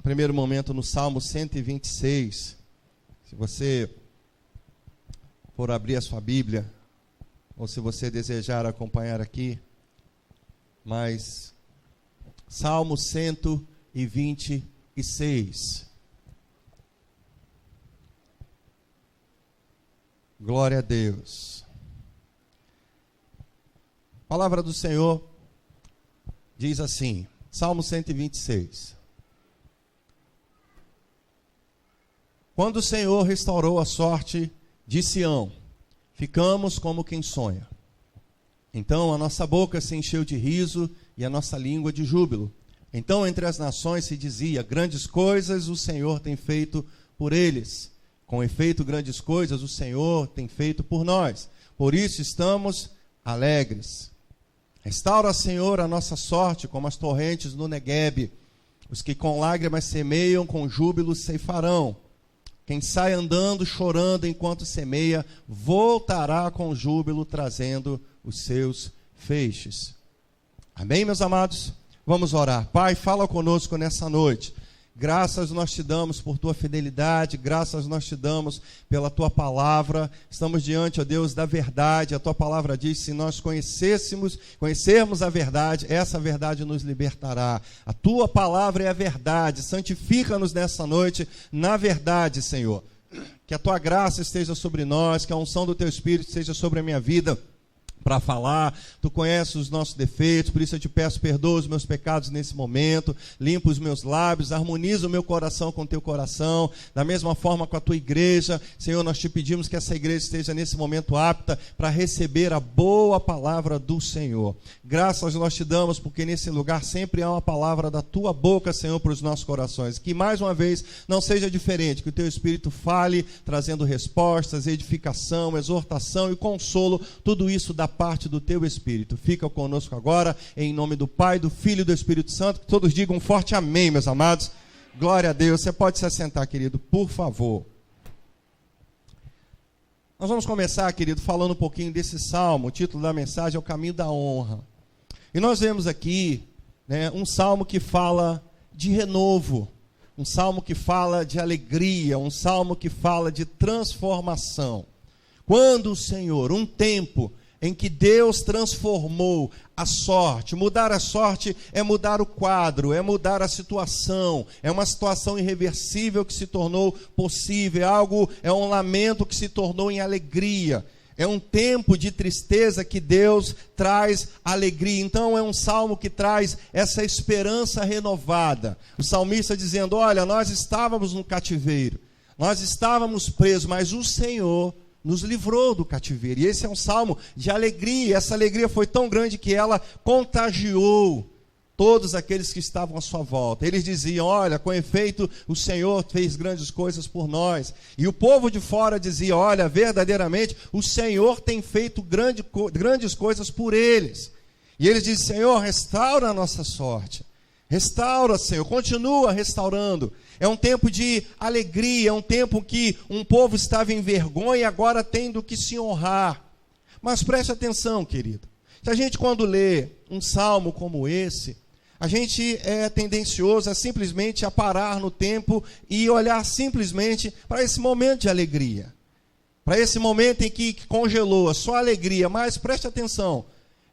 primeiro momento no Salmo 126. Se você for abrir a sua Bíblia, ou se você desejar acompanhar aqui, mas Salmo 126. Glória a Deus. A palavra do Senhor diz assim, Salmo 126. Quando o Senhor restaurou a sorte de Sião, ficamos como quem sonha. Então a nossa boca se encheu de riso e a nossa língua de júbilo. Então entre as nações se dizia, grandes coisas o Senhor tem feito por eles. Com efeito, grandes coisas o Senhor tem feito por nós. Por isso estamos alegres. Restaura, Senhor, a nossa sorte como as torrentes no Neguebe. Os que com lágrimas semeiam, com júbilo ceifarão. Quem sai andando, chorando enquanto semeia, voltará com júbilo, trazendo os seus feixes. Amém, meus amados? Vamos orar. Pai, fala conosco nessa noite. Graças nós te damos por tua fidelidade, graças nós te damos pela tua palavra. Estamos diante, ó Deus, da verdade. A tua palavra diz, se nós conhecermos a verdade, essa verdade nos libertará. A tua palavra é a verdade. Santifica-nos nessa noite na verdade, Senhor. Que a tua graça esteja sobre nós, que a unção do teu Espírito esteja sobre a minha vida para falar. Tu conheces os nossos defeitos, por isso eu te peço, perdoa os meus pecados nesse momento, limpa os meus lábios, harmoniza o meu coração com o teu coração, da mesma forma com a tua igreja. Senhor, nós te pedimos que essa igreja esteja nesse momento apta para receber a boa palavra do Senhor. Graças nós te damos, porque nesse lugar sempre há uma palavra da tua boca, Senhor, para os nossos corações. Que mais uma vez não seja diferente, que o teu Espírito fale, trazendo respostas, edificação, exortação e consolo, tudo isso da parte do teu Espírito. Fica conosco agora, em nome do Pai, do Filho e do Espírito Santo. Que todos digam um forte amém, meus amados. Glória a Deus. Você pode se assentar, querido, por favor. Nós vamos começar, querido, falando um pouquinho desse salmo. O título da mensagem é o caminho da honra. E nós vemos aqui, um salmo que fala de renovo, um salmo que fala de alegria, um salmo que fala de transformação. Quando o Senhor, um tempo em que Deus transformou a sorte. Mudar a sorte é mudar o quadro, é mudar a situação. É uma situação irreversível que se tornou possível. É um lamento que se tornou em alegria. É um tempo de tristeza que Deus traz alegria. Então é um salmo que traz essa esperança renovada. O salmista dizendo, olha, nós estávamos no cativeiro, nós estávamos presos, mas o Senhor nos livrou do cativeiro. E esse é um salmo de alegria. Essa alegria foi tão grande que ela contagiou todos aqueles que estavam à sua volta. Eles diziam, olha, com efeito o Senhor fez grandes coisas por nós. E o povo de fora dizia, olha, verdadeiramente o Senhor tem feito grandes coisas por eles. E eles dizem, Senhor, restaura a nossa sorte. Restaura, Senhor, continua restaurando. É um tempo de alegria, é um tempo que um povo estava em vergonha e agora tem do que se honrar. Mas preste atenção, querido. Se a gente, quando lê um salmo como esse, a gente é tendencioso a simplesmente a parar no tempo e olhar simplesmente para esse momento de alegria. Para esse momento em que congelou a sua alegria. Mas preste atenção,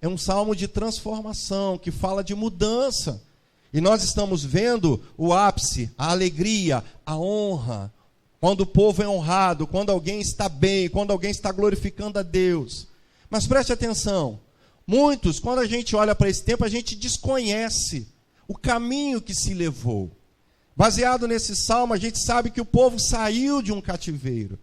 é um salmo de transformação, que fala de mudança. E nós estamos vendo o ápice, a alegria, a honra. Quando o povo é honrado, quando alguém está bem, quando alguém está glorificando a Deus. Mas preste atenção, muitos, quando a gente olha para esse tempo, a gente desconhece o caminho que se levou. Baseado nesse salmo, a gente sabe que o povo saiu de um cativeiro.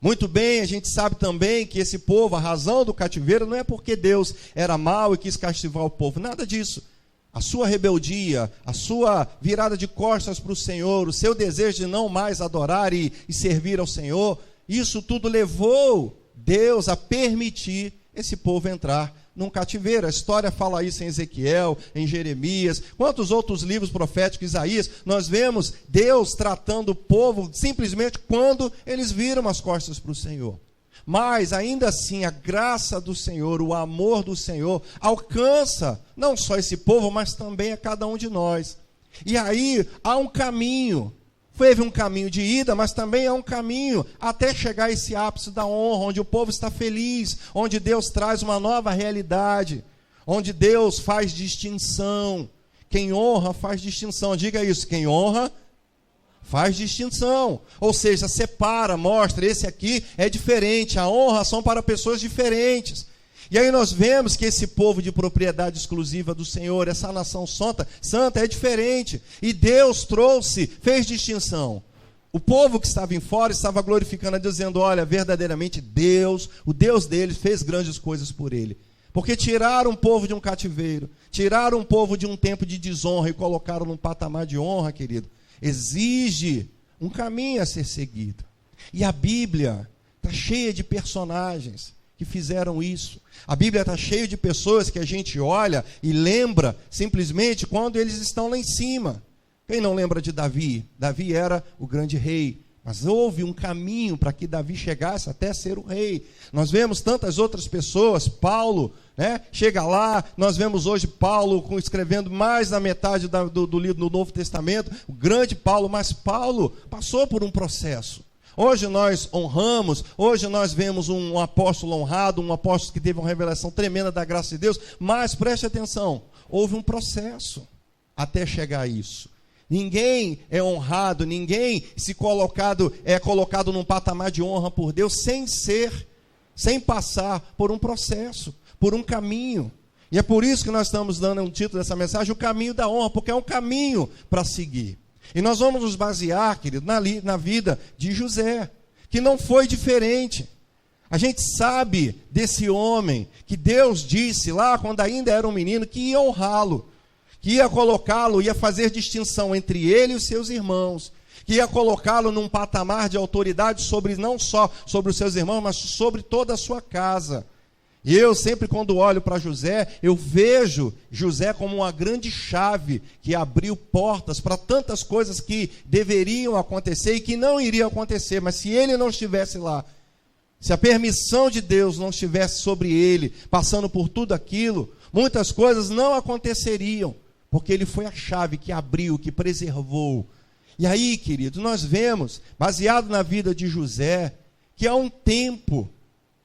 Muito bem, a gente sabe também que esse povo, a razão do cativeiro não é porque Deus era mau e quis castigar o povo, nada disso. A sua rebeldia, a sua virada de costas para o Senhor, o seu desejo de não mais adorar e servir ao Senhor, isso tudo levou Deus a permitir esse povo entrar num cativeiro. A história fala isso em Ezequiel, em Jeremias, quantos outros livros proféticos, Isaías, nós vemos Deus tratando o povo simplesmente quando eles viram as costas para o Senhor. Mas ainda assim a graça do Senhor, o amor do Senhor alcança não só esse povo, mas também a cada um de nós. E aí há um caminho. Teve um caminho de ida, mas também há um caminho até chegar a esse ápice da honra, onde o povo está feliz, onde Deus traz uma nova realidade, onde Deus faz distinção. Quem honra faz distinção. Diga isso, quem honra faz distinção. Ou seja, separa, mostra, esse aqui é diferente. A honra são para pessoas diferentes. E aí nós vemos que esse povo de propriedade exclusiva do Senhor, essa nação santa é diferente. E Deus fez distinção. O povo que estava em fora estava glorificando, dizendo, olha, verdadeiramente Deus, o Deus deles, fez grandes coisas por ele. Porque tiraram o povo de um cativeiro, tiraram o povo de um tempo de desonra e colocaram num patamar de honra, querido. Exige um caminho a ser seguido. E a Bíblia está cheia de personagens que fizeram isso. A Bíblia está cheia de pessoas que a gente olha e lembra simplesmente quando eles estão lá em cima. Quem não lembra de Davi? Davi era o grande rei, mas houve um caminho para que Davi chegasse até ser o rei. Nós vemos tantas outras pessoas, Paulo, né? Chega lá, nós vemos hoje Paulo escrevendo mais da metade do livro do Novo Testamento, o grande Paulo, mas Paulo passou por um processo. Hoje nós honramos, hoje nós vemos um apóstolo honrado, um apóstolo que teve uma revelação tremenda da graça de Deus, mas preste atenção, houve um processo até chegar a isso. Ninguém é honrado, ninguém é colocado num patamar de honra por Deus sem passar por um processo, por um caminho. E é por isso que nós estamos dando um título dessa mensagem, o caminho da honra, porque é um caminho para seguir. E nós vamos nos basear, querido, na vida de José, que não foi diferente. A gente sabe desse homem que Deus disse lá, quando ainda era um menino, que ia honrá-lo, que ia colocá-lo, ia fazer distinção entre ele e os seus irmãos, que ia colocá-lo num patamar de autoridade não só sobre os seus irmãos, mas sobre toda a sua casa. E eu sempre, quando olho para José, eu vejo José como uma grande chave que abriu portas para tantas coisas que deveriam acontecer e que não iriam acontecer. Mas se ele não estivesse lá, se a permissão de Deus não estivesse sobre ele, passando por tudo aquilo, muitas coisas não aconteceriam, porque ele foi a chave que abriu, que preservou. E aí, querido, nós vemos, baseado na vida de José, que há um tempo.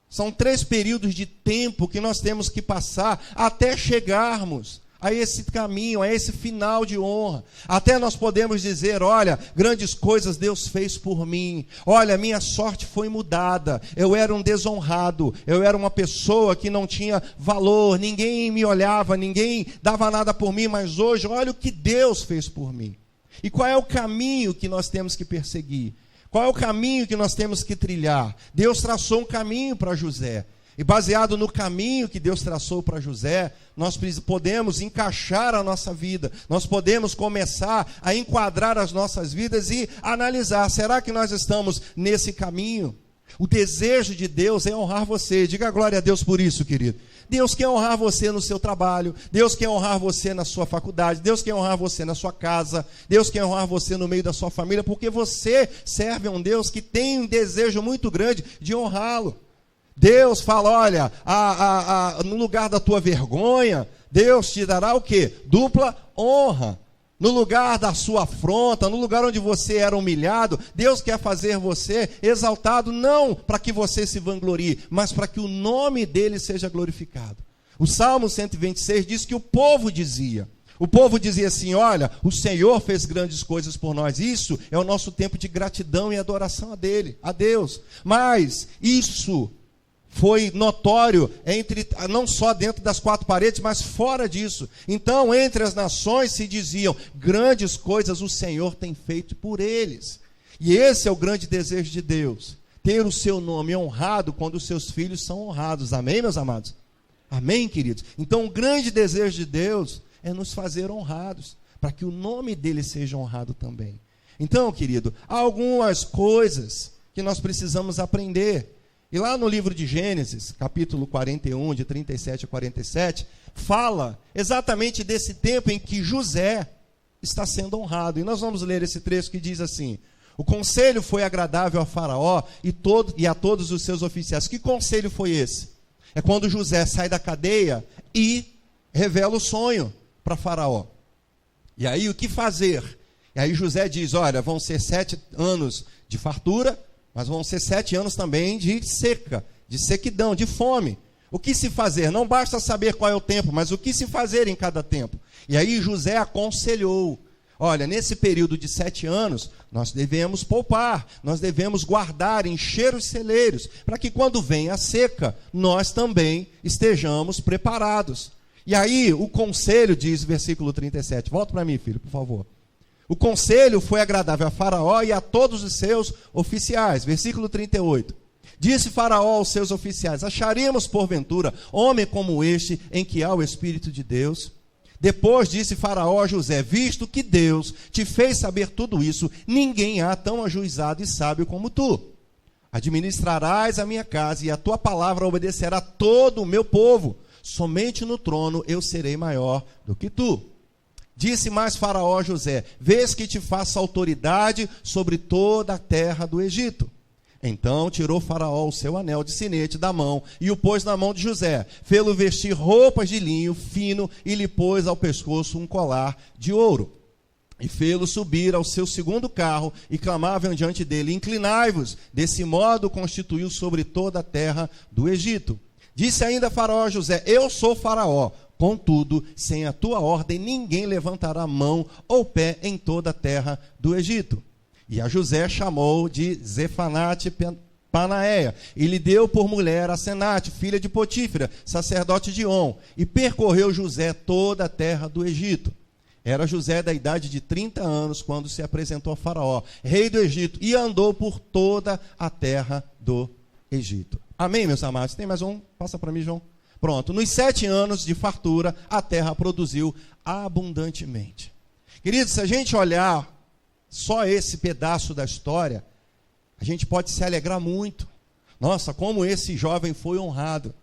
São 3 períodos de tempo que nós temos que passar até chegarmos a esse caminho, a esse final de honra. Até nós podemos dizer, olha, grandes coisas Deus fez por mim. Olha, minha sorte foi mudada. Eu era um desonrado. Eu era uma pessoa que não tinha valor. Ninguém me olhava, ninguém dava nada por mim. Mas hoje, olha o que Deus fez por mim. E qual é o caminho que nós temos que perseguir? Qual é o caminho que nós temos que trilhar? Deus traçou um caminho para José. E baseado no caminho que Deus traçou para José, nós podemos encaixar a nossa vida. Nós podemos começar a enquadrar as nossas vidas e analisar. Será que nós estamos nesse caminho? O desejo de Deus é honrar você. Diga glória a Deus por isso, querido. Deus quer honrar você no seu trabalho, Deus quer honrar você na sua faculdade, Deus quer honrar você na sua casa, Deus quer honrar você no meio da sua família, porque você serve a um Deus que tem um desejo muito grande de honrá-lo. Deus fala, olha, no lugar da tua vergonha, Deus te dará o quê? Dupla honra. No lugar da sua afronta, no lugar onde você era humilhado, Deus quer fazer você exaltado, não para que você se vanglorie, mas para que o nome dele seja glorificado. O Salmo 126 diz que o povo dizia assim, olha, o Senhor fez grandes coisas por nós. Isso é o nosso tempo de gratidão e adoração a Deus. Mas isso foi notório não só dentro das 4 paredes, mas fora disso. Então, entre as nações se diziam, grandes coisas o Senhor tem feito por eles. E esse é o grande desejo de Deus, ter o seu nome honrado quando os seus filhos são honrados. Amém, meus amados? Amém, queridos? Então, o grande desejo de Deus é nos fazer honrados, para que o nome dele seja honrado também. Então, querido, há algumas coisas que nós precisamos aprender. E lá no livro de Gênesis, capítulo 41, de 37 a 47, fala exatamente desse tempo em que José está sendo honrado. E nós vamos ler esse trecho que diz assim: o conselho foi agradável a Faraó e a todos os seus oficiais. Que conselho foi esse? É quando José sai da cadeia e revela o sonho para Faraó. E aí o que fazer? E aí José diz, olha, vão ser 7 anos de fartura, mas vão ser 7 anos também de seca, de sequidão, de fome. O que se fazer? Não basta saber qual é o tempo, mas o que se fazer em cada tempo. E aí José aconselhou, olha, nesse período de 7 anos, nós devemos poupar, nós devemos guardar, encher os celeiros, para que quando vem a seca, nós também estejamos preparados. E aí o conselho diz, versículo 37, volta para mim, filho, por favor. O conselho foi agradável a Faraó e a todos os seus oficiais. Versículo 38. Disse Faraó aos seus oficiais, acharemos porventura homem como este em que há o Espírito de Deus? Depois disse Faraó a José, visto que Deus te fez saber tudo isso, ninguém há tão ajuizado e sábio como tu. Administrarás a minha casa e a tua palavra obedecerá todo o meu povo. Somente no trono eu serei maior do que tu. Disse mais Faraó a José, vês que te faço autoridade sobre toda a terra do Egito. Então tirou Faraó o seu anel de sinete da mão e o pôs na mão de José. Fê-lo vestir roupas de linho fino e lhe pôs ao pescoço um colar de ouro. E fê-lo subir ao seu segundo carro e clamavam diante dele, inclinai-vos. Desse modo constituiu sobre toda a terra do Egito. Disse ainda Faraó a José, eu sou Faraó. Contudo, sem a tua ordem, ninguém levantará mão ou pé em toda a terra do Egito. E a José chamou de Zefanate Panaéia, e lhe deu por mulher a Senate, filha de Potífera, sacerdote de On. E percorreu José toda a terra do Egito. Era José da idade de 30 anos, quando se apresentou a Faraó, rei do Egito, e andou por toda a terra do Egito. Amém, meus amados? Tem mais um? Passa para mim, João. Pronto, nos 7 anos de fartura, a terra produziu abundantemente. Queridos, se a gente olhar só esse pedaço da história, a gente pode se alegrar muito. Nossa, como esse jovem foi honrado.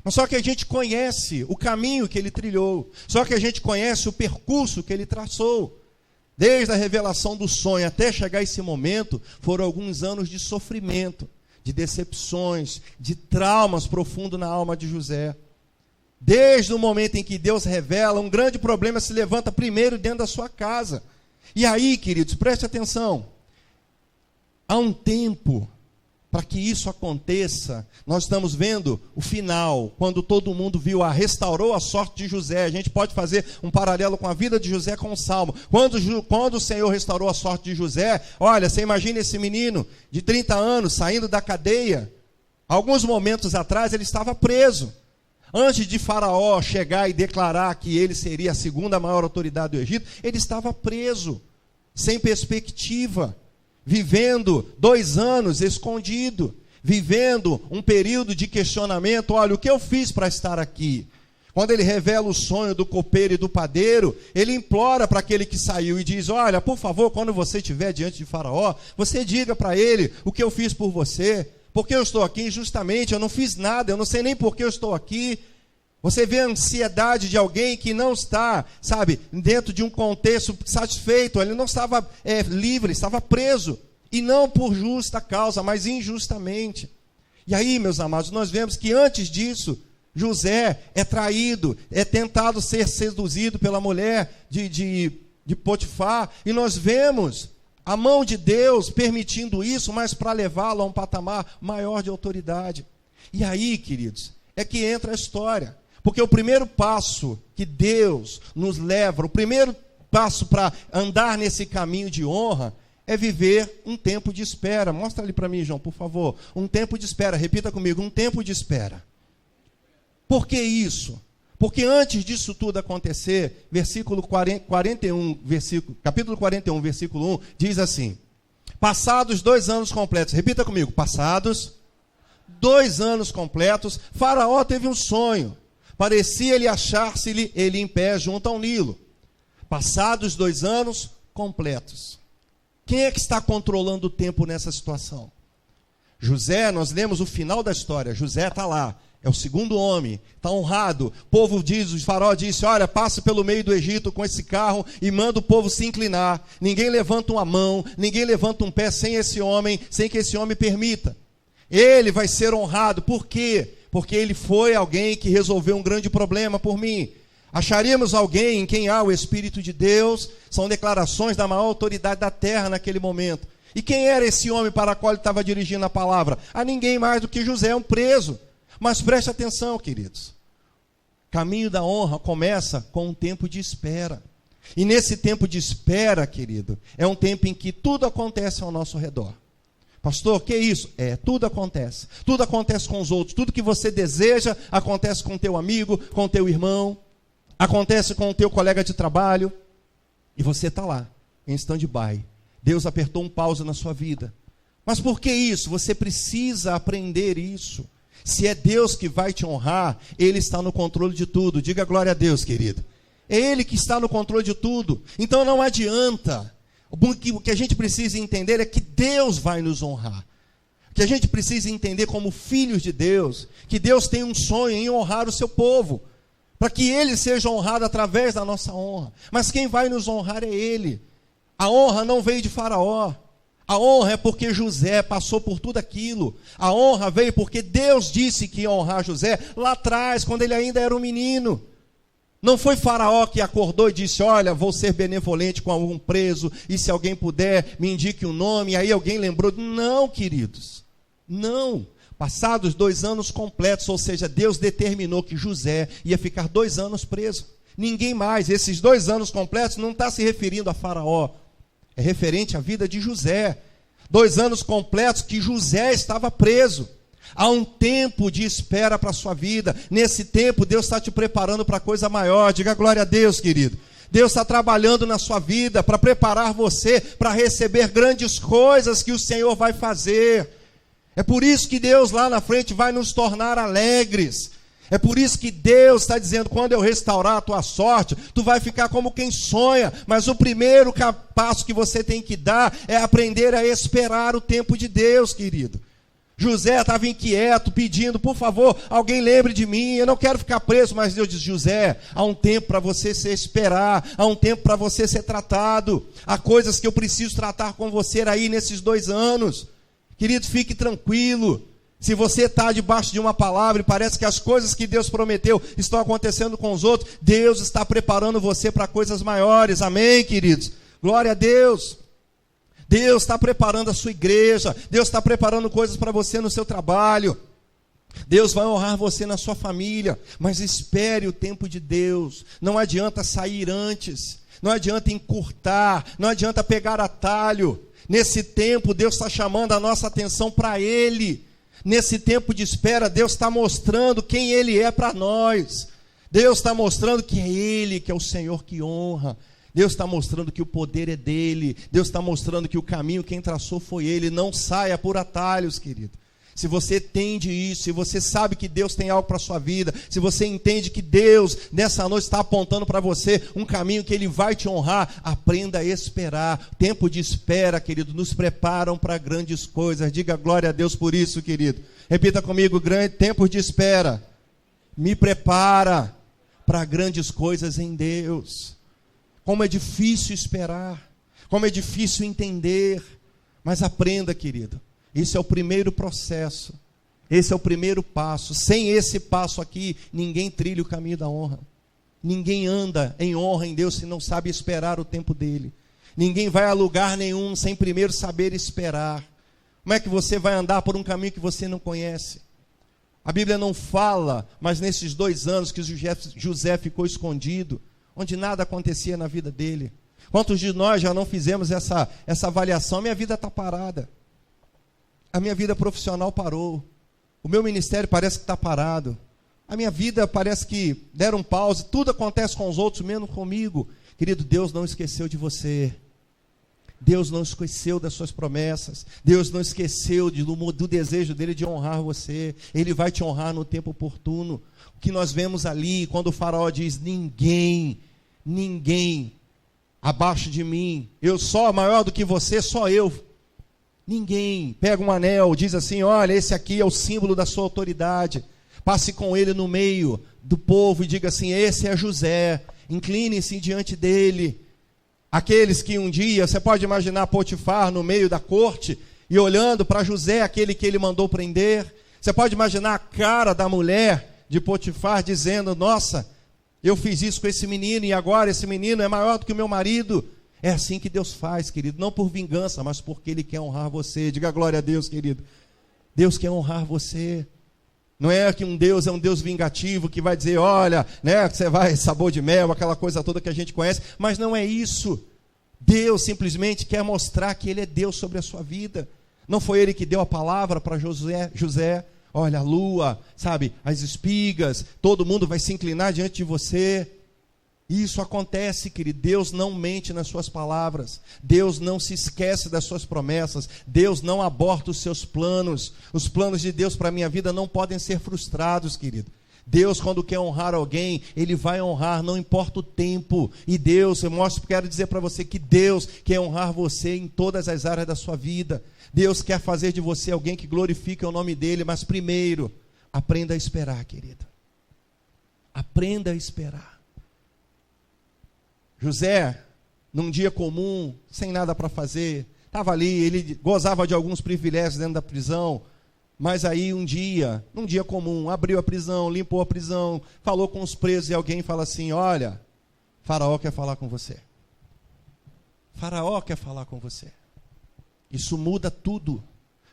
Mas só que a gente conhece o caminho que ele trilhou, só que a gente conhece o percurso que ele traçou. Desde a revelação do sonho até chegar esse momento, foram alguns anos de sofrimento, de decepções, de traumas profundos na alma de José. Desde o momento em que Deus revela, um grande problema se levanta primeiro dentro da sua casa. E aí, queridos, preste atenção. Há um tempo para que isso aconteça. Nós estamos vendo o final, quando todo mundo viu, restaurou a sorte de José. A gente pode fazer um paralelo com a vida de José com o Salmo. Quando o Senhor restaurou a sorte de José, olha, você imagina esse menino de 30 anos saindo da cadeia. Alguns momentos atrás ele estava preso. Antes de Faraó chegar e declarar que ele seria a segunda maior autoridade do Egito, ele estava preso, sem perspectiva, vivendo 2 anos escondido, vivendo um período de questionamento. Olha, o que eu fiz para estar aqui? Quando ele revela o sonho do copeiro e do padeiro, ele implora para aquele que saiu e diz, olha, por favor, quando você estiver diante de Faraó, você diga para ele o que eu fiz por você. Porque eu estou aqui injustamente, eu não fiz nada, eu não sei nem por que eu estou aqui. Você vê a ansiedade de alguém que não está, sabe, dentro de um contexto satisfeito. Ele não estava livre, estava preso. E não por justa causa, mas injustamente. E aí, meus amados, nós vemos que antes disso, José é traído, é tentado ser seduzido pela mulher de Potifar. E nós vemos a mão de Deus permitindo isso, mas para levá-lo a um patamar maior de autoridade. E aí, queridos, é que entra a história. Porque o primeiro passo que Deus nos leva, o primeiro passo para andar nesse caminho de honra, é viver um tempo de espera. Mostra ali para mim, João, por favor. Um tempo de espera. Repita comigo, um tempo de espera. Por que isso? Porque antes disso tudo acontecer, capítulo 41, versículo 1, diz assim, passados 2 anos completos, repita comigo, passados 2 anos completos, Faraó teve um sonho, parecia-lhe achar-se-lhe ele em pé junto ao Nilo. Passados 2 anos completos. Quem é que está controlando o tempo nessa situação? José, nós lemos o final da história, José está lá. É o segundo homem, está honrado. O povo diz, o faraó disse, olha, passa pelo meio do Egito com esse carro e manda o povo se inclinar. Ninguém levanta uma mão, ninguém levanta um pé sem esse homem, sem que esse homem permita. Ele vai ser honrado. Por quê? Porque ele foi alguém que resolveu um grande problema por mim. Acharíamos alguém em quem há o Espírito de Deus. São declarações da maior autoridade da terra naquele momento. E quem era esse homem para o qual ele estava dirigindo a palavra? A ninguém mais do que José, um preso. Mas preste atenção, queridos. Caminho da honra começa com um tempo de espera. E nesse tempo de espera, querido, é um tempo em que tudo acontece ao nosso redor. Pastor, que é isso? Tudo acontece. Tudo acontece com os outros. Tudo que você deseja acontece com o teu amigo, com o teu irmão. Acontece com o teu colega de trabalho. E você está lá, em stand-by. Deus apertou um pause na sua vida. Mas por que isso? Você precisa aprender isso. Se é Deus que vai te honrar, Ele está no controle de tudo. Diga glória a Deus, querido. É Ele que está no controle de tudo. Então não adianta. O que a gente precisa entender é que Deus vai nos honrar. O que a gente precisa entender como filhos de Deus, que Deus tem um sonho em honrar o seu povo, para que Ele seja honrado através da nossa honra. Mas quem vai nos honrar é Ele. A honra não veio de Faraó. A honra é porque José passou por tudo aquilo. A honra veio porque Deus disse que ia honrar José lá atrás, quando ele ainda era um menino. Não foi Faraó que acordou e disse, olha, vou ser benevolente com algum preso, e se alguém puder, me indique um nome, e aí alguém lembrou. Não, queridos, não. Passados 2 anos completos, ou seja, Deus determinou que José ia ficar 2 anos preso. Ninguém mais. Esses 2 anos completos não está se referindo a Faraó. É referente à vida de José. 2 anos completos que José estava preso. Há um tempo de espera para a sua vida. Nesse tempo, Deus está te preparando para coisa maior. Diga glória a Deus, querido. Deus está trabalhando na sua vida para preparar você para receber grandes coisas que o Senhor vai fazer. É por isso que Deus lá na frente vai nos tornar alegres. É por isso que Deus está dizendo, quando eu restaurar a tua sorte, tu vai ficar como quem sonha. Mas o primeiro passo que você tem que dar é aprender a esperar o tempo de Deus, querido. José estava inquieto, pedindo, por favor, alguém lembre de mim, eu não quero ficar preso. Mas Deus diz, José, há um tempo para você se esperar, há um tempo para você ser tratado. Há coisas que eu preciso tratar com você aí nesses 2 anos. Querido, fique tranquilo. Se você está debaixo de uma palavra e parece que as coisas que Deus prometeu estão acontecendo com os outros, Deus está preparando você para coisas maiores. Amém, queridos? Glória a Deus. Deus está preparando a sua igreja. Deus está preparando coisas para você no seu trabalho. Deus vai honrar você na sua família. Mas espere o tempo de Deus. Não adianta sair antes. Não adianta encurtar. Não adianta pegar atalho. Nesse tempo, Deus está chamando a nossa atenção para Ele. Nesse tempo de espera, Deus está mostrando quem Ele é para nós. Deus está mostrando que é Ele, que é o Senhor que honra. Deus está mostrando que o poder é dEle. Deus está mostrando que o caminho quem traçou foi Ele. Não saia por atalhos, querido. Se você entende isso, se você sabe que Deus tem algo para a sua vida, se você entende que Deus nessa noite está apontando para você um caminho que Ele vai te honrar, aprenda a esperar. Tempo de espera, querido, nos preparam para grandes coisas. Diga glória a Deus por isso, querido. Repita comigo, tempo de espera me prepara para grandes coisas em Deus. Como é difícil esperar, como é difícil entender, mas aprenda, querido. Esse é o primeiro processo, esse é o primeiro passo. Sem esse passo aqui, ninguém trilha o caminho da honra. Ninguém anda em honra em Deus se não sabe esperar o tempo dele. Ninguém vai a lugar nenhum sem primeiro saber esperar. Como é que você vai andar por um caminho que você não conhece? A Bíblia não fala, mas nesses 2 anos que José ficou escondido, onde nada acontecia na vida dele. Quantos de nós já não fizemos essa avaliação? Minha vida está parada. A minha vida profissional parou. O meu ministério parece que está parado. A minha vida parece que deram pause. Tudo acontece com os outros, menos comigo. Querido, Deus não esqueceu de você. Deus não esqueceu das suas promessas. Deus não esqueceu do desejo dele de honrar você. Ele vai te honrar no tempo oportuno. O que nós vemos ali, quando o faraó diz, ninguém abaixo de mim. Eu sou maior do que você, só eu. Ninguém pega um anel, diz assim, olha, esse aqui é o símbolo da sua autoridade. Passe com ele no meio do povo e diga assim, esse é José. Incline-se diante dele. Aqueles que um dia, você pode imaginar Potifar no meio da corte e olhando para José, aquele que ele mandou prender. Você pode imaginar a cara da mulher de Potifar dizendo, nossa, Eu fiz isso com esse menino e agora esse menino é maior do que o meu marido. É assim que Deus faz, querido. Não por vingança, mas porque Ele quer honrar você. Diga glória a Deus, querido. Deus quer honrar você. Não é que um Deus é um Deus vingativo que vai dizer, olha, né, você vai sabor de mel, aquela coisa toda que a gente conhece. Mas não é isso. Deus simplesmente quer mostrar que Ele é Deus sobre a sua vida. Não foi Ele que deu a palavra para José, olha a lua, sabe, as espigas, todo mundo vai se inclinar diante de você. Isso acontece, querido. Deus não mente nas suas palavras. Deus não se esquece das suas promessas. Deus não aborta os seus planos. Os planos de Deus para a minha vida não podem ser frustrados, querido. Deus, quando quer honrar alguém, Ele vai honrar, não importa o tempo. E Deus, quero dizer para você que Deus quer honrar você em todas as áreas da sua vida. Deus quer fazer de você alguém que glorifique o nome dEle, mas primeiro, aprenda a esperar, querido. Aprenda a esperar. José, num dia comum, sem nada para fazer, estava ali, ele gozava de alguns privilégios dentro da prisão, mas aí num dia comum, abriu a prisão, limpou a prisão, falou com os presos e alguém fala assim, olha, Faraó quer falar com você. Faraó quer falar com você. Isso muda tudo,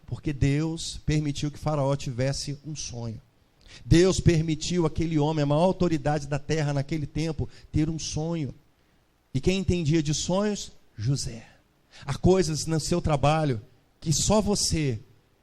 porque Deus permitiu que Faraó tivesse um sonho. Deus permitiu aquele homem, a maior autoridade da terra naquele tempo, ter um sonho. E quem entendia de sonhos? José. Há coisas no seu trabalho que só você,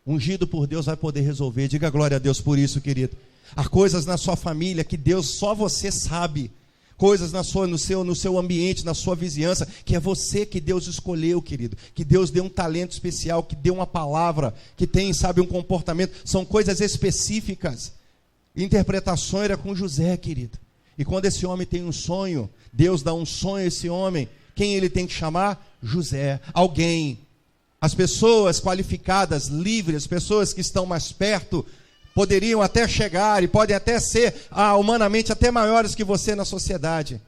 ungido por Deus, vai poder resolver. Diga glória a Deus por isso, querido. Há coisas na sua família que Deus, só você sabe. Coisas no seu ambiente, na sua vizinhança, que é você que Deus escolheu, querido. Que Deus deu um talento especial, que deu uma palavra, que tem, sabe, um comportamento. São coisas específicas. Interpretação era com José, querido. E quando esse homem tem um sonho, Deus dá um sonho a esse homem. Quem ele tem que chamar? José. Alguém. As pessoas qualificadas, livres, as pessoas que estão mais perto, poderiam até chegar e podem até ser humanamente até maiores que você na sociedade.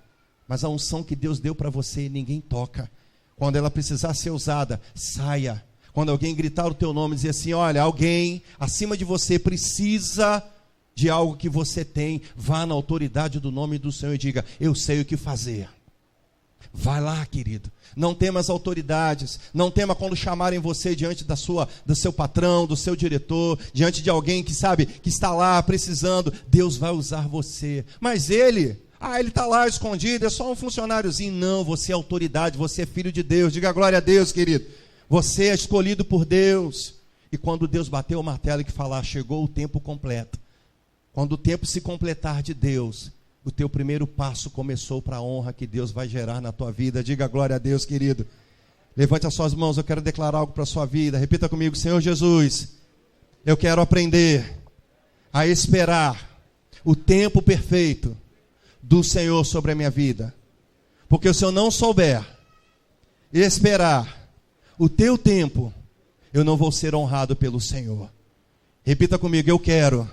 Mas a unção que Deus deu para você, ninguém toca. Quando ela precisar ser usada, saia. Quando alguém gritar o teu nome e dizer assim, olha, alguém acima de você precisa de algo que você tem, vá na autoridade do nome do Senhor e diga, eu sei o que fazer. Vai lá, querido. Não tema as autoridades. Não tema quando chamarem você diante do seu patrão, do seu diretor, diante de alguém que sabe, que está lá precisando. Deus vai usar você. Mas ele está lá escondido, é só um funcionáriozinho. Não, você é autoridade, você é filho de Deus. Diga glória a Deus, querido. Você é escolhido por Deus. E quando Deus bateu o martelo e que falar, chegou o tempo completo. Quando o tempo se completar de Deus, o teu primeiro passo começou para a honra que Deus vai gerar na tua vida. Diga glória a Deus, querido. Levante as suas mãos, eu quero declarar algo para a sua vida. Repita comigo, Senhor Jesus, eu quero aprender a esperar o tempo perfeito do Senhor sobre a minha vida. Porque se eu não souber esperar o teu tempo, eu não vou ser honrado pelo Senhor. Repita comigo, eu quero,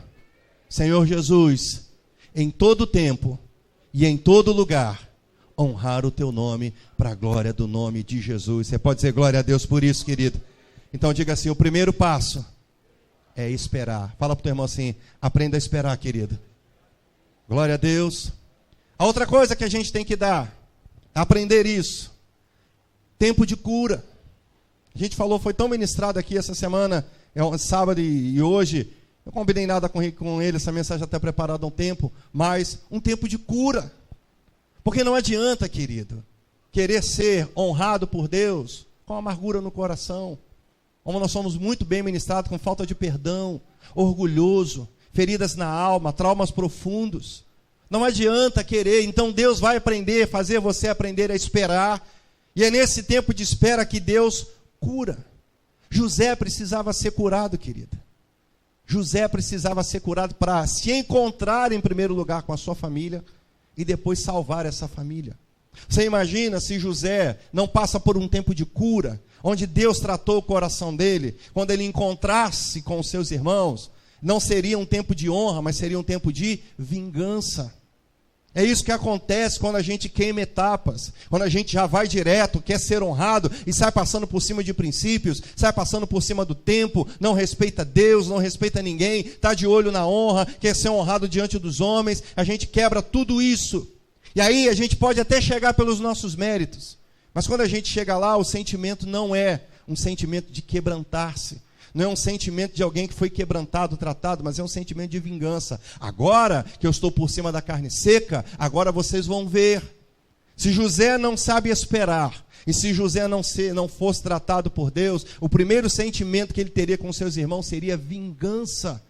Senhor Jesus, em todo tempo e em todo lugar, honrar o teu nome para a glória do nome de Jesus. Você pode dizer glória a Deus por isso, querido? Então diga assim, o primeiro passo é esperar. Fala para o teu irmão assim, aprenda a esperar, querido. Glória a Deus. A outra coisa que a gente tem que dar, aprender isso, tempo de cura. A gente falou, foi tão ministrado aqui essa semana, sábado e hoje. Não combinei nada com ele, essa mensagem já está preparada há um tempo, mas um tempo de cura. Porque não adianta, querido, querer ser honrado por Deus com amargura no coração. Como nós somos muito bem ministrados, com falta de perdão, orgulhoso, feridas na alma, traumas profundos. Não adianta querer, então Deus vai fazer você aprender a esperar. E é nesse tempo de espera que Deus cura. José precisava ser curado, querido. José precisava ser curado para se encontrar em primeiro lugar com a sua família e depois salvar essa família. Você imagina se José não passa por um tempo de cura, onde Deus tratou o coração dele, quando ele encontrasse com os seus irmãos, não seria um tempo de honra, mas seria um tempo de vingança. É isso que acontece quando a gente queima etapas, quando a gente já vai direto, quer ser honrado e sai passando por cima de princípios, sai passando por cima do tempo, não respeita Deus, não respeita ninguém, está de olho na honra, quer ser honrado diante dos homens, a gente quebra tudo isso. E aí a gente pode até chegar pelos nossos méritos, mas quando a gente chega lá, o sentimento não é um sentimento de quebrantar-se. Não é um sentimento de alguém que foi quebrantado, tratado, mas é um sentimento de vingança. Agora que eu estou por cima da carne seca, agora vocês vão ver. Se José não sabe esperar, e se José não fosse tratado por Deus, o primeiro sentimento que ele teria com seus irmãos seria vingança.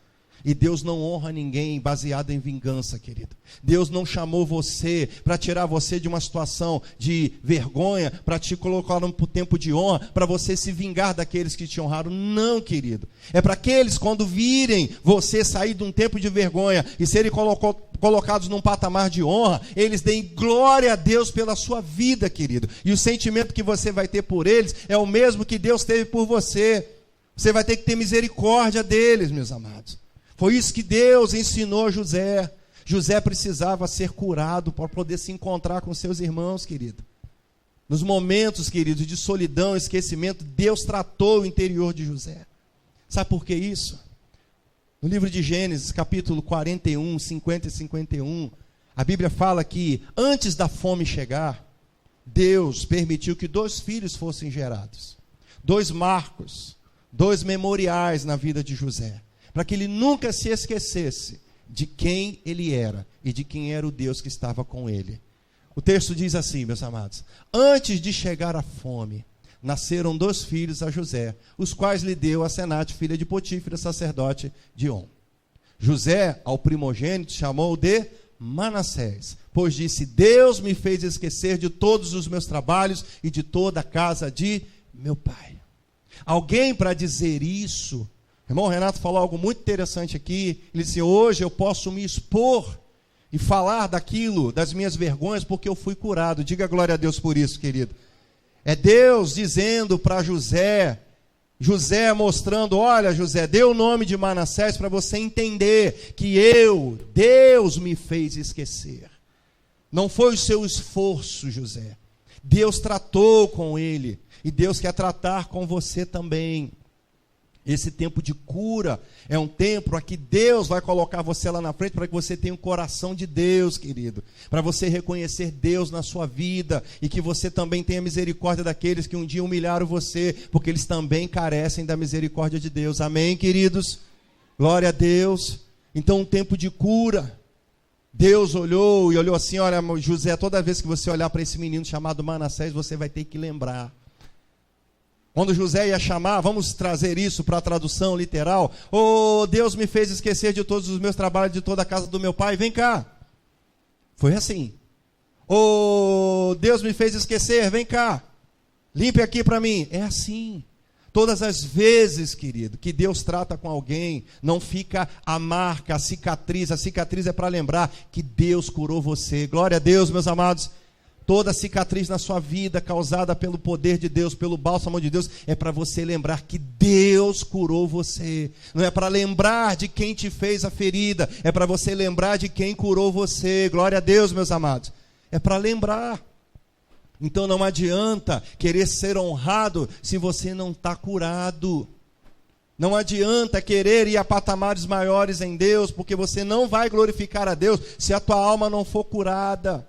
E Deus não honra ninguém baseado em vingança, querido. Deus não chamou você para tirar você de uma situação de vergonha, para te colocar num tempo de honra, para você se vingar daqueles que te honraram. Não, querido. É para aqueles, quando virem você sair de um tempo de vergonha e serem colocados num patamar de honra, eles deem glória a Deus pela sua vida, querido. E o sentimento que você vai ter por eles é o mesmo que Deus teve por você. Você vai ter que ter misericórdia deles, meus amados. Foi isso que Deus ensinou a José. José precisava ser curado para poder se encontrar com seus irmãos, querido. Nos momentos, queridos, de solidão, esquecimento, Deus tratou o interior de José. Sabe por que isso? No livro de Gênesis, capítulo 41, 50 e 51, a Bíblia fala que antes da fome chegar, Deus permitiu que 2 filhos fossem gerados. 2 marcos, 2 memoriais na vida de José. Para que ele nunca se esquecesse de quem ele era e de quem era o Deus que estava com ele. O texto diz assim, meus amados: antes de chegar a fome, nasceram 2 filhos a José, os quais lhe deu Asenate, filha de Potífera, sacerdote de On. José, ao primogênito, chamou de Manassés, pois disse: Deus me fez esquecer de todos os meus trabalhos e de toda a casa de meu pai. Alguém para dizer isso... Irmão Renato falou algo muito interessante aqui. Ele disse: hoje eu posso me expor e falar daquilo, das minhas vergonhas, porque eu fui curado. Diga glória a Deus por isso, querido. É Deus dizendo para José, José mostrando: olha, José, dê o nome de Manassés para você entender que Deus me fez esquecer. Não foi o seu esforço, José. Deus tratou com ele e Deus quer tratar com você também. Esse tempo de cura é um tempo a que Deus vai colocar você lá na frente para que você tenha um coração de Deus, querido. Para você reconhecer Deus na sua vida e que você também tenha misericórdia daqueles que um dia humilharam você, porque eles também carecem da misericórdia de Deus. Amém, queridos? Glória a Deus. Então, um tempo de cura. Deus olhou e olhou assim: olha, José, toda vez que você olhar para esse menino chamado Manassés, você vai ter que lembrar. Quando José ia chamar, vamos trazer isso para a tradução literal: oh, Deus me fez esquecer de todos os meus trabalhos, de toda a casa do meu pai, vem cá. Foi assim. Oh, Deus me fez esquecer, vem cá. Limpe aqui para mim. É assim. Todas as vezes, querido, que Deus trata com alguém, não fica a marca, a cicatriz é para lembrar que Deus curou você. Glória a Deus, meus amados. Toda cicatriz na sua vida causada pelo poder de Deus, pelo bálsamo de Deus, é para você lembrar que Deus curou você. Não é para lembrar de quem te fez a ferida, é para você lembrar de quem curou você. Glória a Deus, meus amados. É para lembrar. Então não adianta querer ser honrado se você não está curado. Não adianta querer ir a patamares maiores em Deus, porque você não vai glorificar a Deus se a tua alma não for curada.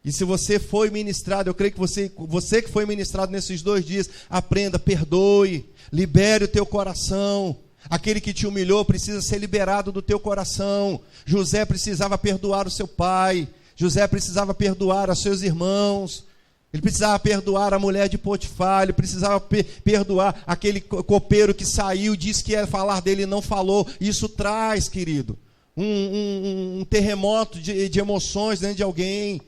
E se você foi ministrado, eu creio que você que foi ministrado nesses 2 dias, aprenda, perdoe, libere o teu coração. Aquele que te humilhou precisa ser liberado do teu coração. José precisava perdoar o seu pai, José precisava perdoar os seus irmãos, ele precisava perdoar a mulher de Potifar, ele precisava perdoar aquele copeiro que saiu, disse que ia falar dele e não falou. Isso traz, querido, um terremoto de emoções dentro de alguém.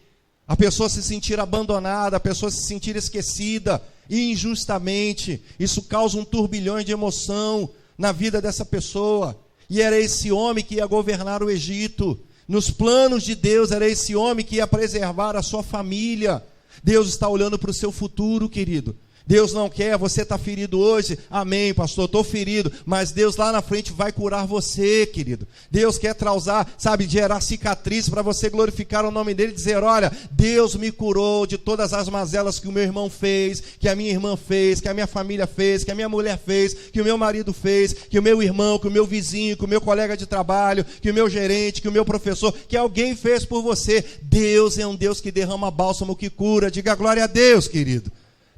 A pessoa se sentir abandonada, a pessoa se sentir esquecida, injustamente. Isso causa um turbilhão de emoção na vida dessa pessoa. E era esse homem que ia governar o Egito. Nos planos de Deus, era esse homem que ia preservar a sua família. Deus está olhando para o seu futuro, querido. Deus não quer, você está ferido hoje, amém, pastor, estou ferido, mas Deus lá na frente vai curar você, querido. Deus quer trazer, gerar cicatriz para você glorificar o nome dele e dizer, olha, Deus me curou de todas as mazelas que o meu irmão fez, que a minha irmã fez, que a minha família fez, que a minha mulher fez, que o meu marido fez, que o meu irmão, que o meu vizinho, que o meu colega de trabalho, que o meu gerente, que o meu professor, que alguém fez por você. Deus é um Deus que derrama bálsamo, que cura. Diga glória a Deus, querido.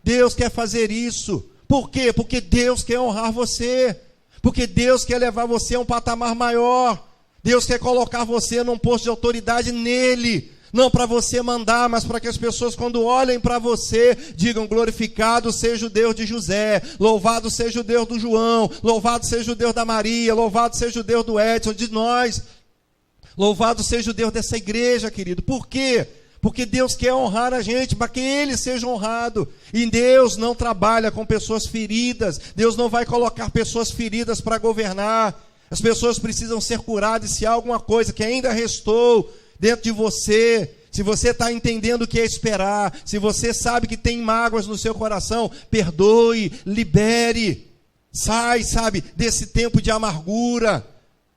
Deus quer fazer isso. Por quê? Porque Deus quer honrar você. Porque Deus quer levar você a um patamar maior. Deus quer colocar você num posto de autoridade nele. Não para você mandar, mas para que as pessoas, quando olhem para você, digam, glorificado seja o Deus de José, louvado seja o Deus do João, louvado seja o Deus da Maria, louvado seja o Deus do Edson, de nós. Louvado seja o Deus dessa igreja, querido. Por quê? Porque Deus quer honrar a gente, para que Ele seja honrado. E Deus não trabalha com pessoas feridas. Deus não vai colocar pessoas feridas para governar. As pessoas precisam ser curadas. E se há alguma coisa que ainda restou dentro de você, se você está entendendo o que é esperar, se você sabe que tem mágoas no seu coração, perdoe, libere. Sai, desse tempo de amargura.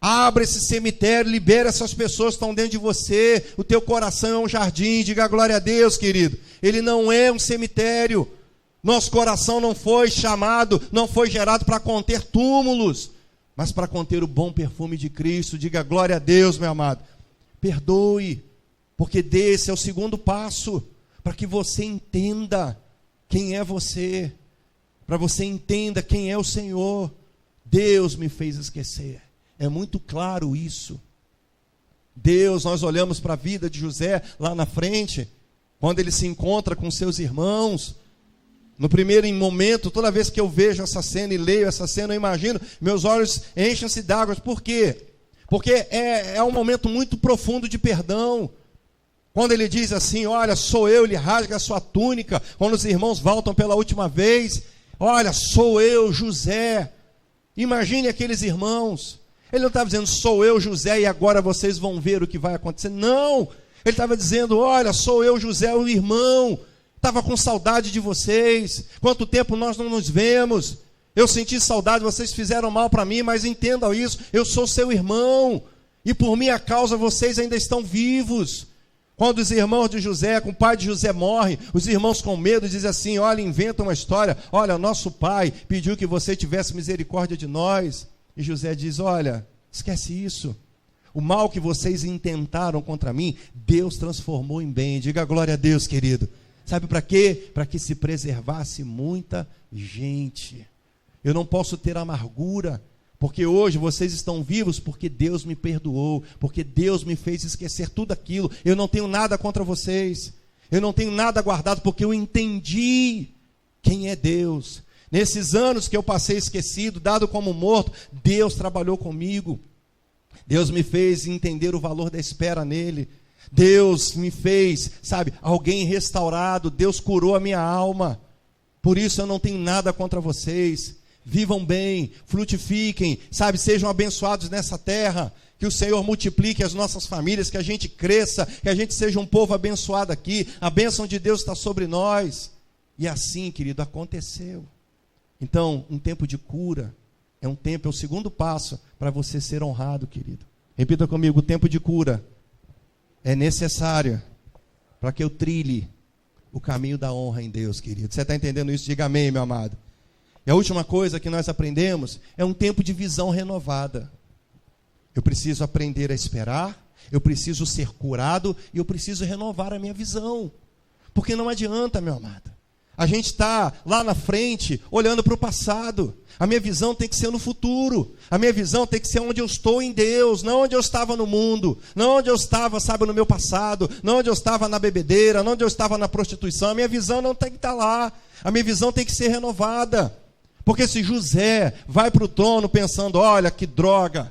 Abra esse cemitério, libera essas pessoas que estão dentro de você. O teu coração é um jardim, diga glória a Deus, querido. Ele não é um cemitério. Nosso coração não foi chamado, não foi gerado para conter túmulos, mas para conter o bom perfume de Cristo. Diga glória a Deus, meu amado. Perdoe, porque desse é o segundo passo, para que você entenda quem é você, para você entenda quem é o Senhor. Deus me fez esquecer. É muito claro isso. Deus, nós olhamos para a vida de José lá na frente, quando ele se encontra com seus irmãos. No primeiro momento, toda vez que eu vejo essa cena e leio essa cena, eu imagino, meus olhos enchem-se d'água. Por quê? Porque é um momento muito profundo de perdão. Quando ele diz assim, olha, sou eu, ele rasga a sua túnica. Quando os irmãos voltam pela última vez, olha, sou eu, José. Imagine aqueles irmãos. Ele não estava dizendo, sou eu, José, e agora vocês vão ver o que vai acontecer. Não, ele estava dizendo, olha, sou eu, José, o irmão. Estava com saudade de vocês. Quanto tempo nós não nos vemos. Eu senti saudade, vocês fizeram mal para mim, mas entendam isso, eu sou seu irmão. E por minha causa vocês ainda estão vivos. Quando os irmãos de José, com o pai de José morre, os irmãos com medo dizem assim, olha, inventa uma história. Olha, nosso pai pediu que você tivesse misericórdia de nós. E José diz, olha, esquece isso. O mal que vocês intentaram contra mim, Deus transformou em bem. Diga glória a Deus, querido. Sabe para quê? Para que se preservasse muita gente. Eu não posso ter amargura, porque hoje vocês estão vivos porque Deus me perdoou, porque Deus me fez esquecer tudo aquilo. Eu não tenho nada contra vocês. Eu não tenho nada guardado, porque eu entendi quem é Deus. Nesses anos que eu passei esquecido, dado como morto, Deus trabalhou comigo. Deus me fez entender o valor da espera nele. Deus me fez, alguém restaurado. Deus curou a minha alma. Por isso eu não tenho nada contra vocês. Vivam bem, frutifiquem, sejam abençoados nessa terra. Que o Senhor multiplique as nossas famílias, que a gente cresça, que a gente seja um povo abençoado aqui. A bênção de Deus está sobre nós. E assim, querido, aconteceu. Então, um tempo de cura é o segundo passo para você ser honrado, querido. Repita comigo, o tempo de cura é necessário para que eu trilhe o caminho da honra em Deus, querido. Você está entendendo isso? Diga amém, meu amado. E a última coisa que nós aprendemos é um tempo de visão renovada. Eu preciso aprender a esperar, eu preciso ser curado e eu preciso renovar a minha visão. Porque não adianta, meu amado. A gente está lá na frente, olhando para o passado. A minha visão tem que ser no futuro. A minha visão tem que ser onde eu estou em Deus, não onde eu estava no mundo, não onde eu estava, no meu passado, não onde eu estava na bebedeira, não onde eu estava na prostituição. A minha visão não tem que estar lá. A minha visão tem que ser renovada. Porque se José vai para o trono pensando, olha que droga,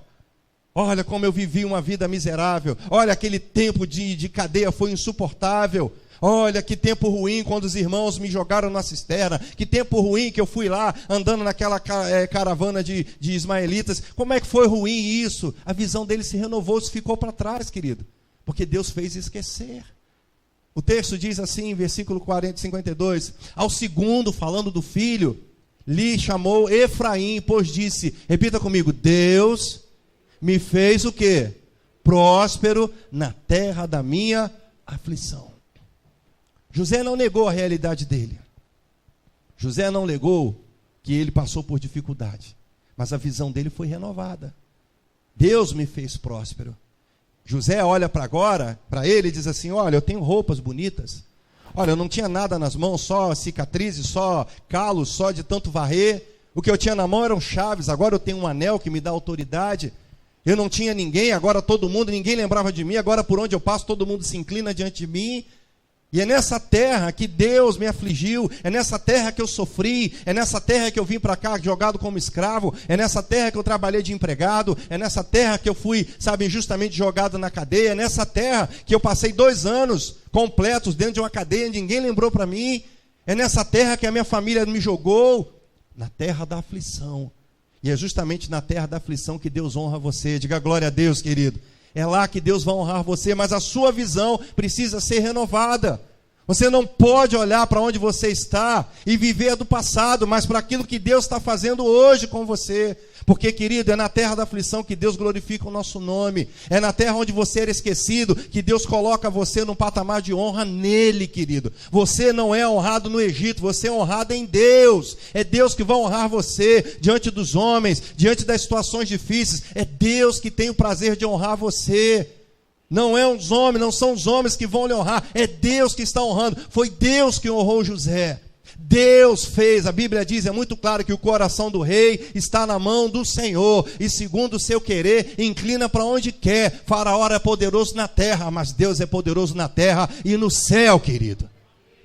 olha como eu vivi uma vida miserável, olha aquele tempo de cadeia foi insuportável, olha que tempo ruim quando os irmãos me jogaram na cisterna, que tempo ruim que eu fui lá andando naquela caravana de ismaelitas, como é que foi ruim isso? A visão dele se renovou, se ficou para trás, querido, porque Deus fez esquecer. O texto diz assim, versículo 52, ao segundo, falando do filho, lhe chamou Efraim, pois disse, repita comigo, Deus me fez o quê? Próspero na terra da minha aflição. José não negou a realidade dele. José não negou que ele passou por dificuldade, mas a visão dele foi renovada. Deus me fez próspero. José olha para agora, para ele e diz assim, olha, eu tenho roupas bonitas. Olha, eu não tinha nada nas mãos, só cicatrizes, só calos, só de tanto varrer. O que eu tinha na mão eram chaves, agora eu tenho um anel que me dá autoridade. Eu não tinha ninguém, agora todo mundo, ninguém lembrava de mim, agora por onde eu passo todo mundo se inclina diante de mim. E é nessa terra que Deus me afligiu, é nessa terra que eu sofri, é nessa terra que eu vim para cá jogado como escravo, é nessa terra que eu trabalhei de empregado, é nessa terra que eu fui, sabe, injustamente jogado na cadeia, é nessa terra que eu passei 2 anos completos dentro de uma cadeia, ninguém lembrou para mim, é nessa terra que a minha família me jogou, na terra da aflição. E é justamente na terra da aflição que Deus honra você. Diga glória a Deus, querido. É lá que Deus vai honrar você, mas a sua visão precisa ser renovada. Você não pode olhar para onde você está e viver do passado, mas para aquilo que Deus está fazendo hoje com você. Porque, querido, é na terra da aflição que Deus glorifica o nosso nome. É na terra onde você era esquecido que Deus coloca você num patamar de honra nele, querido. Você não é honrado no Egito, você é honrado em Deus. É Deus que vai honrar você diante dos homens, diante das situações difíceis. É Deus que tem o prazer de honrar você. Não é os homens, não são os homens que vão lhe honrar, é Deus que está honrando. Foi Deus que honrou José. Deus fez, a Bíblia diz, é muito claro que o coração do rei está na mão do Senhor, e segundo o seu querer, inclina para onde quer. Faraó é poderoso na terra, mas Deus é poderoso na terra e no céu, querido.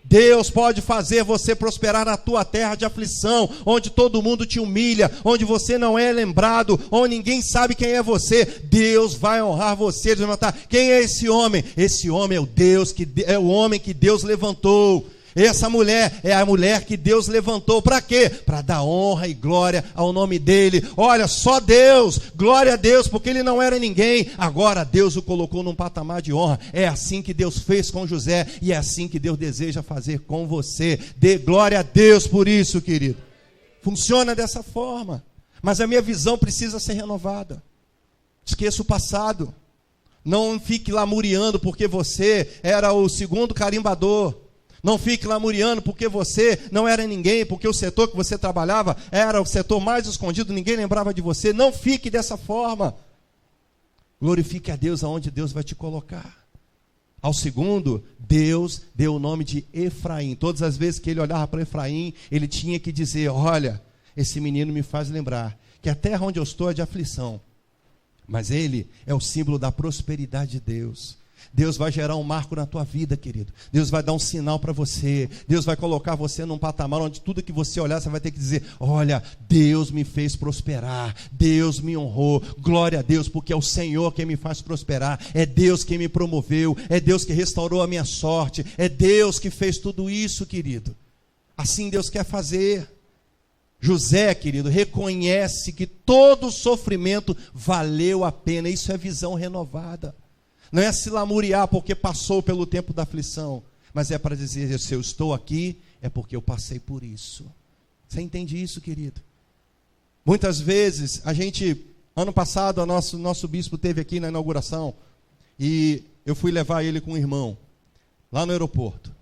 Deus pode fazer você prosperar na tua terra de aflição, onde todo mundo te humilha, onde você não é lembrado, onde ninguém sabe quem é você. Deus vai honrar você. Deus vai matar. Quem é esse homem? Esse homem é o Deus que é o homem que Deus levantou. Essa mulher é a mulher que Deus levantou. Para quê? Para dar honra e glória ao nome dele. Olha, só Deus, glória a Deus, porque ele não era ninguém. Agora Deus o colocou num patamar de honra. É assim que Deus fez com José, e é assim que Deus deseja fazer com você. Dê glória a Deus por isso, querido. Funciona dessa forma. Mas a minha visão precisa ser renovada. Esqueça o passado. Não fique lamuriando porque você era o segundo carimbador. Não fique lamuriando porque você não era ninguém, porque o setor que você trabalhava era o setor mais escondido, ninguém lembrava de você. Não fique dessa forma. Glorifique a Deus aonde Deus vai te colocar. Ao segundo, Deus deu o nome de Efraim. Todas as vezes que ele olhava para Efraim, ele tinha que dizer, olha, esse menino me faz lembrar que a terra onde eu estou é de aflição, mas ele é o símbolo da prosperidade de Deus. Deus vai gerar um marco na tua vida, querido. Deus vai dar um sinal para você. Deus vai colocar você num patamar onde tudo que você olhar, você vai ter que dizer, olha, Deus me fez prosperar, Deus me honrou, glória a Deus, porque é o Senhor quem me faz prosperar, é Deus quem me promoveu, é Deus que restaurou a minha sorte, é Deus que fez tudo isso, querido. Assim Deus quer fazer. José, querido, reconhece que todo sofrimento valeu a pena. Isso é visão renovada. Não é se lamuriar porque passou pelo tempo da aflição, mas é para dizer, se eu estou aqui, é porque eu passei por isso. Você entende isso, querido? Muitas vezes, ano passado, nosso bispo esteve aqui na inauguração, e eu fui levar ele com um irmão, lá no aeroporto.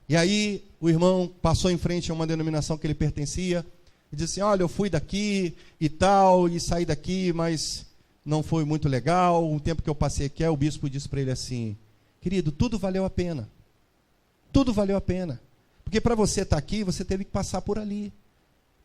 E aí, o irmão passou em frente a uma denominação que ele pertencia, e disse assim, olha, eu fui daqui e tal, e saí daqui, mas não foi muito legal, o tempo que eu passei aqui, o bispo disse para ele assim, querido, tudo valeu a pena. Tudo valeu a pena. Porque para você estar aqui, você teve que passar por ali.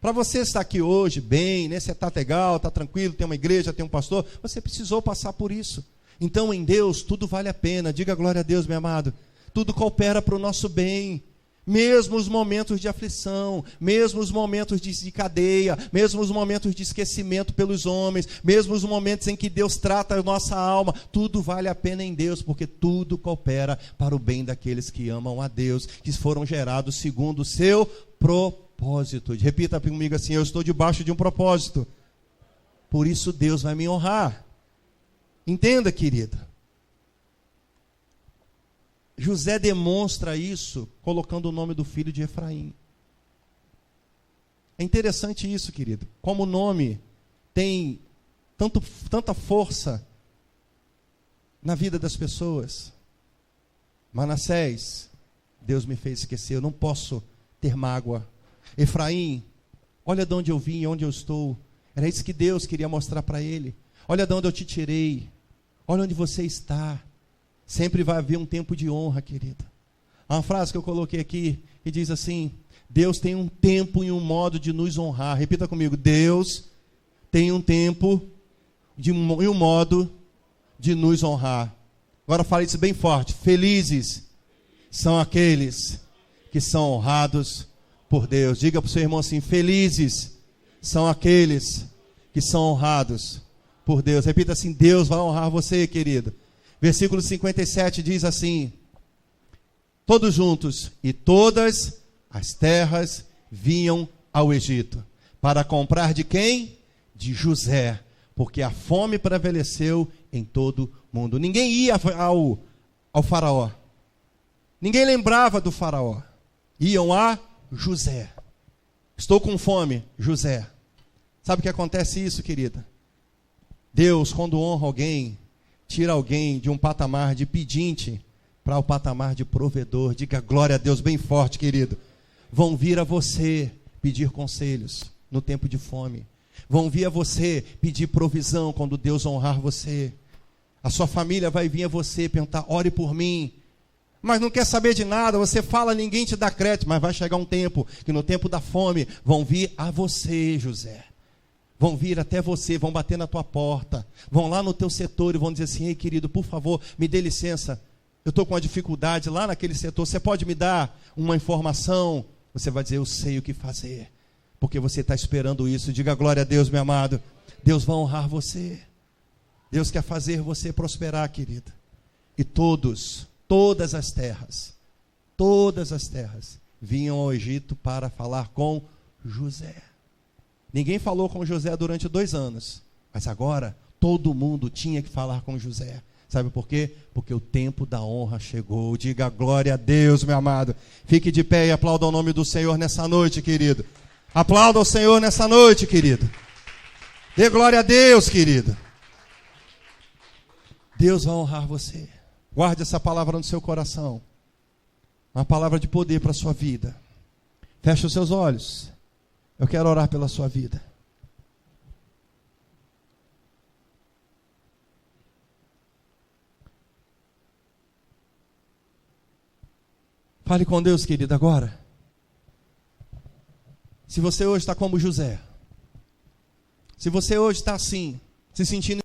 Para você estar aqui hoje, bem, né, você está legal, está tranquilo, tem uma igreja, tem um pastor, você precisou passar por isso. Então, em Deus, tudo vale a pena. Diga glória a Deus, meu amado. Tudo coopera para o nosso bem. Mesmo os momentos de aflição, mesmo os momentos de cadeia, mesmo os momentos de esquecimento pelos homens, mesmo os momentos em que Deus trata a nossa alma, tudo vale a pena em Deus, porque tudo coopera para o bem daqueles que amam a Deus, que foram gerados segundo o seu propósito. Repita comigo assim, eu estou debaixo de um propósito, por isso Deus vai me honrar. Entenda, querida. José demonstra isso colocando o nome do filho de Efraim. É interessante isso, querido. Como o nome tem tanta força na vida das pessoas. Manassés, Deus me fez esquecer, eu não posso ter mágoa. Efraim, olha de onde eu vim, onde eu estou. Era isso que Deus queria mostrar para ele. Olha de onde eu te tirei. Olha onde você está. Sempre vai haver um tempo de honra, querida. Há uma frase que eu coloquei aqui que diz assim: Deus tem um tempo e um modo de nos honrar. Repita comigo: Deus tem um tempo e um modo de nos honrar. Agora fale isso bem forte: felizes são aqueles que são honrados por Deus. Diga para o seu irmão assim: felizes são aqueles que são honrados por Deus. Repita assim: Deus vai honrar você, querido. Versículo 57 diz assim: todos juntos, e todas as terras vinham ao Egito para comprar de quem? De José, porque a fome prevaleceu em todo mundo. Ninguém ia ao faraó. Ninguém lembrava do faraó. Iam a José. Estou com fome, José. Sabe o que acontece isso, querida? Deus, quando honra alguém, tira alguém de um patamar de pedinte para o patamar de provedor. Diga glória a Deus bem forte, querido. Vão vir a você pedir conselhos no tempo de fome. Vão vir a você pedir provisão quando Deus honrar você. A sua família vai vir a você perguntar: ore por mim. Mas não quer saber de nada, você fala, ninguém te dá crédito. Mas vai chegar um tempo que no tempo da fome vão vir a você, José. Vão vir até você, vão bater na tua porta, vão lá no teu setor e vão dizer assim: ei, querido, por favor, me dê licença, eu estou com uma dificuldade lá naquele setor, você pode me dar uma informação? Você vai dizer: eu sei o que fazer, porque você está esperando isso. Diga glória a Deus, meu amado. Deus vai honrar você. Deus quer fazer você prosperar, querida. E todas as terras vinham ao Egito para falar com José. Ninguém falou com José durante 2 anos, mas agora todo mundo tinha que falar com José. Sabe por quê? Porque o tempo da honra chegou. Diga glória a Deus, meu amado. Fique de pé e aplauda o nome do Senhor nessa noite, querido. Aplauda o Senhor nessa noite, querido. Dê glória a Deus, querido. Deus vai honrar você. Guarde essa palavra no seu coração. Uma palavra de poder para a sua vida. Feche os seus olhos. Eu quero orar pela sua vida. Fale com Deus, querido, agora. Se você hoje está como José, se você hoje está assim, se sentindo